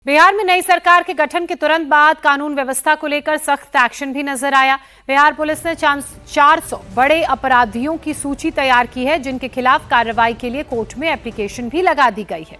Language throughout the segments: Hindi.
बिहार में नई सरकार के गठन के तुरंत बाद कानून व्यवस्था को लेकर सख्त एक्शन भी नजर आया। बिहार पुलिस ने 400 बड़े अपराधियों की सूची तैयार की है, जिनके खिलाफ कार्रवाई के लिए कोर्ट में एप्लीकेशन भी लगा दी गई है।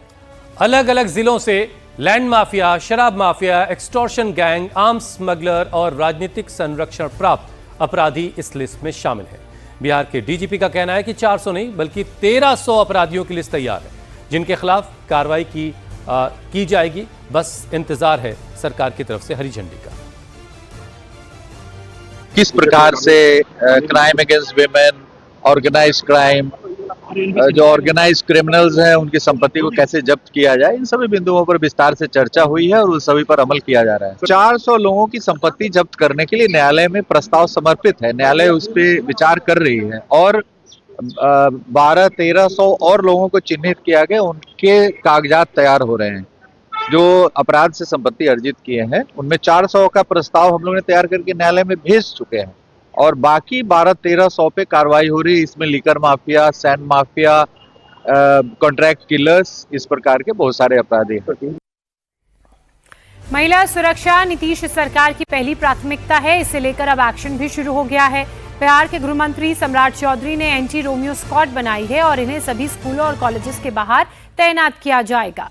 अलग अलग जिलों से लैंड माफिया, शराब mafia, extortion gang, arms smuggler और राजनीतिक संरक्षण प्राप्त अपराधी इस लिस्ट में शामिल हैं। बिहार के डीजीपी का कहना है कि 400 नहीं बल्कि 1300 अपराधियों की लिस्ट तैयार है, जिनके खिलाफ कार्रवाई की जाएगी। बस इंतजार है सरकार की तरफ से हरी झंडी का। किस प्रकार से crime against women, organised crime, जो ऑर्गेनाइज्ड क्रिमिनल्स हैं उनकी संपत्ति को कैसे जब्त किया जाए, इन सभी बिंदुओं पर विस्तार से चर्चा हुई है और उन सभी पर अमल किया जा रहा है। 400 लोगों की संपत्ति जब्त करने के लिए न्यायालय में प्रस्ताव समर्पित है, न्यायालय उस पर विचार कर रही है और 1200-1300 और लोगों को चिन्हित किया गया, उनके कागजात तैयार हो रहे हैं जो अपराध से संपत्ति अर्जित किए हैं। उनमें 400 का प्रस्ताव हम लोगों ने तैयार करके न्यायालय में भेज चुके हैं और बाकी 1200-1300 पे कार्रवाई हो रही है। इसमें liquor mafia, sand mafia, contract killers, इस प्रकार के बहुत सारे अपराधी हैं। महिला सुरक्षा नीतीश सरकार की पहली प्राथमिकता है, इसे लेकर अब एक्शन भी शुरू हो गया है। बिहार के गृह मंत्री सम्राट चौधरी ने एंटी रोमियो स्क्वाड बनाई है और इन्हें सभी स्कूलों और कॉलेजेस के बाहर तैनात किया जाएगा।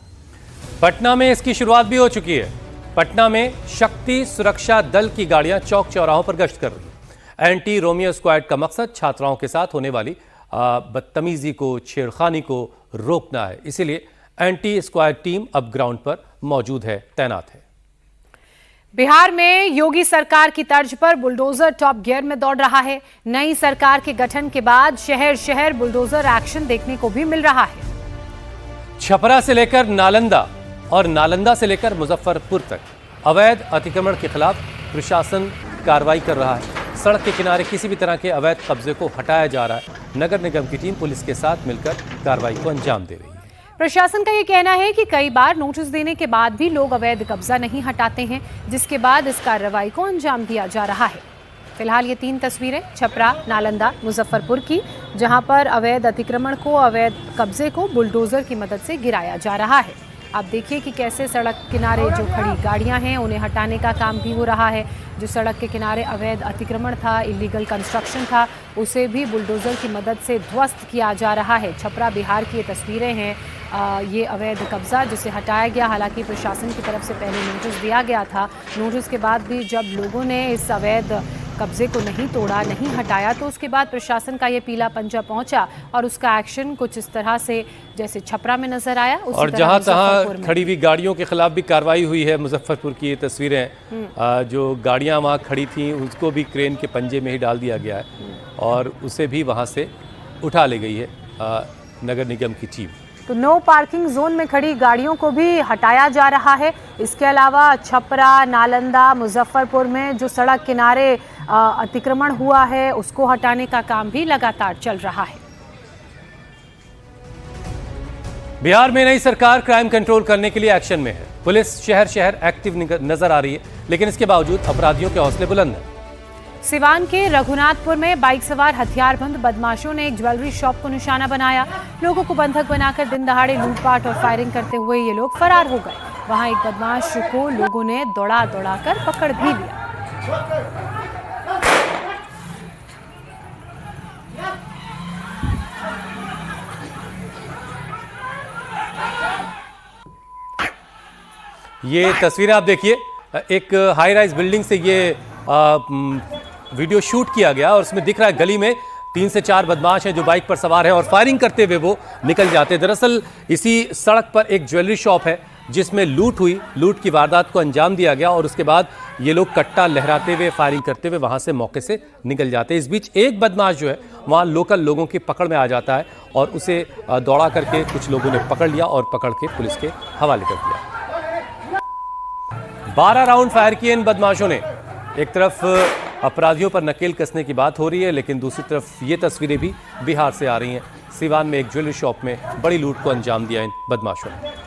पटना में इसकी शुरुआत भी हो चुकी है। पटना में शक्ति सुरक्षा दल की गाड़ियां चौक चौराहों पर गश्त कर रही है। एंटी रोमियो स्क्वाड का मकसद छात्राओं के साथ होने वाली बदतमीजी को, छेड़खानी को रोकना है। इसीलिए एंटी स्क्वाड टीम अब ग्राउंड पर मौजूद है, तैनात है। बिहार में योगी सरकार की तर्ज पर बुलडोजर टॉप गियर में दौड़ रहा है। नई सरकार के गठन के बाद शहर शहर बुलडोजर एक्शन देखने को भी मिल रहा है। छपरा से लेकर नालंदा और नालंदा से लेकर मुजफ्फरपुर तक अवैध अतिक्रमण के खिलाफ प्रशासन कार्रवाई कर रहा है। सड़क के किनारे किसी भी तरह के अवैध कब्जे को हटाया जा रहा है। नगर निगम की टीम पुलिस के साथ मिलकर कार्रवाई को अंजाम दे रही है। प्रशासन का ये कहना है कि कई बार नोटिस देने के बाद भी लोग अवैध कब्जा नहीं हटाते हैं, जिसके बाद इस कार्रवाई को अंजाम दिया जा रहा है। फिलहाल ये 3 तस्वीरें छपरा, नालंदा, मुजफ्फरपुर की, जहां पर अवैध अतिक्रमण को, अवैध कब्जे को बुलडोजर की मदद से गिराया जा रहा है। आप देखिए कि कैसे सड़क किनारे जो खड़ी गाड़ियां हैं उन्हें हटाने का काम भी हो रहा है। जो सड़क के किनारे अवैध अतिक्रमण था, इलीगल कंस्ट्रक्शन था, उसे भी बुलडोजर की मदद से ध्वस्त किया जा रहा है। छपरा बिहार की ये तस्वीरें हैं। ये अवैध कब्जा जिसे हटाया गया, हालांकि प्रशासन की तरफ से पहले नोटिस दिया गया था। नोटिस के बाद भी जब लोगों ने इस अवैध कब्जे को नहीं तोड़ा, नहीं हटाया, तो उसके बाद प्रशासन का ये पीला पंजा पहुंचा और उसका एक्शन कुछ इस तरह से जैसे छपरा में नजर आया। और जहां तहां खड़ी हुई गाड़ियों के खिलाफ भी कार्रवाई हुई है। मुजफ्फरपुर की ये तस्वीरें, जो गाड़ियां वहां खड़ी थी उसको भी क्रेन के पंजे में ही डाल दिया गया है और उसे भी वहां से उठा ले गई है नगर निगम की टीम। तो नो पार्किंग जोन में खड़ी गाड़ियों को भी हटाया जा रहा है। इसके अलावा छपरा, नालंदा, मुजफ्फरपुर में जो सड़क किनारे अतिक्रमण हुआ है उसको हटाने का काम भी लगातार चल रहा है। बिहार में नई सरकार क्राइम कंट्रोल करने के लिए एक्शन में है। पुलिस शहर शहर एक्टिव नजर आ रही है, लेकिन इसके बावजूद अपराधियों के हौसले बुलंद हैं। सिवान के रघुनाथपुर में बाइक सवार हथियारबंद बदमाशों ने एक ज्वेलरी शॉप को निशाना बनाया। लोगों को बंधक बनाकर दिन दहाड़े लूटपाट और फायरिंग करते हुए ये लोग फरार हो गए। वहां एक बदमाश को लोगों ने दौड़ा कर पकड़ भी लिया। ये तस्वीरें आप देखिए, एक हाई राइज बिल्डिंग से ये वीडियो शूट किया गया और उसमें दिख रहा है गली में 3 से 4 बदमाश हैं जो बाइक पर सवार हैं और फायरिंग करते हुए वो निकल जाते हैं। दरअसल इसी सड़क पर एक ज्वेलरी शॉप है जिसमें लूट हुई। लूट की वारदात को अंजाम दिया गया और उसके बाद ये लोग कट्टा लहराते हुए, फायरिंग करते हुए वहां से मौके से निकल जाते हैं। इस बीच एक बदमाश जो है वहां लोकल लोगों की पकड़ में आ जाता है और उसे दौड़ा करके कुछ लोगों ने पकड़ लिया और पकड़ के पुलिस के हवाले कर दिया। 12 राउंड फायर किए इन बदमाशों ने। एक तरफ अपराधियों पर नकेल कसने की बात हो रही है, लेकिन दूसरी तरफ ये तस्वीरें भी बिहार से आ रही हैं। सिवान में एक ज्वेलरी शॉप में बड़ी लूट को अंजाम दिया इन बदमाशों ने।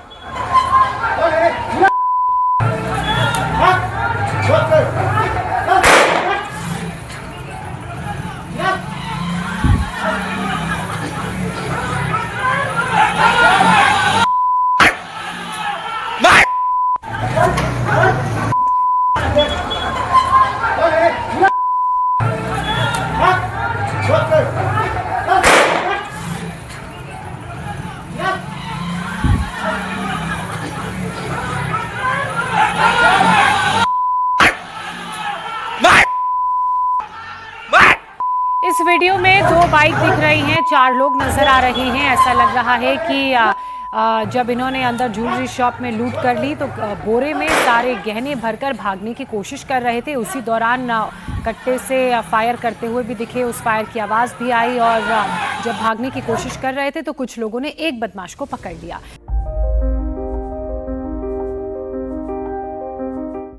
बाइक दिख रही हैं, 4 लोग नजर आ रहे हैं। ऐसा लग रहा है कि जब इन्होंने अंदर ज्वेलरी शॉप में लूट कर ली तो बोरे में सारे गहने भरकर भागने की कोशिश कर रहे थे। उसी दौरान कट्टे से फायर करते हुए भी दिखे, उस फायर की आवाज़ भी आई और जब भागने की कोशिश कर रहे थे तो कुछ लोगों ने एक बदमाश को पकड़ लिया।